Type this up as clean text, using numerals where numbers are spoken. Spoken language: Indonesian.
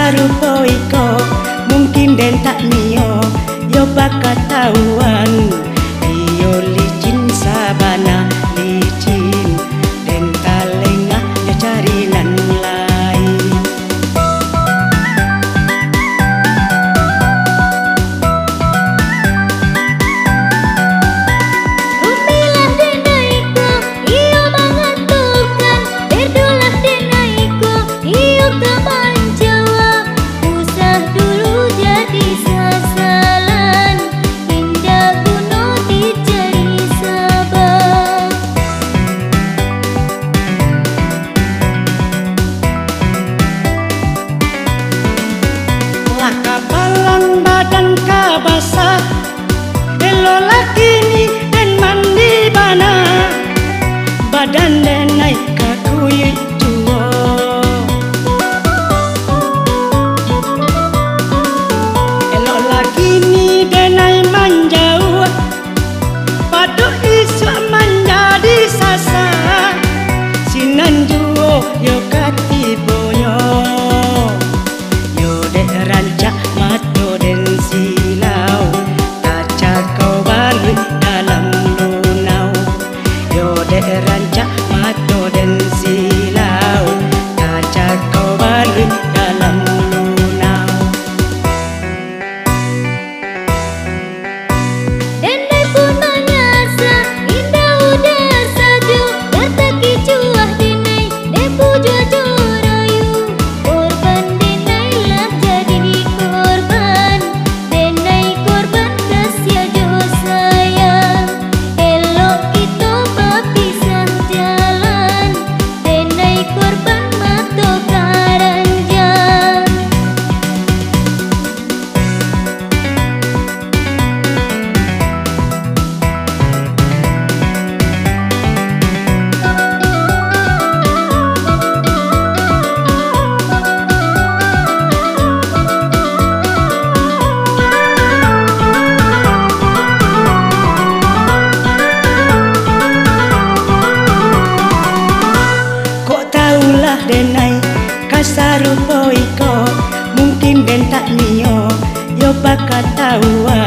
sarupo iko mungkin den tak nio yo bakat tauan iyo licin sabana licin den talengah yo cari nan lain. Rupilah denaiku iyo mengantukkan, berdolah denaiku iyo teman jawab, usah dulu jadi sasalan, indah kuno dicari sabar. Lah kapalang badan kabasa elo laki ni den mandi bana badan den naik kakuyi tuo elo laki ni den naik manjau padu isu manjadi sasa sinan juo yo katiboyo yo dek rancak mato den silau kaca kau balik dalam lunau yo dek rancak mato den silau kaca kau balik dalam lunau. Denai puno nyasa, indah udah saju, kata kicuah denai, depu jojo rayu. Korban denai lah jadi korban, denai korban kasih jo sayang. Elok kita berpisah jalan, denai korban mato karanjang. Kok taulah denai kasarupo iko mungkin den tak nio yo bakat tauan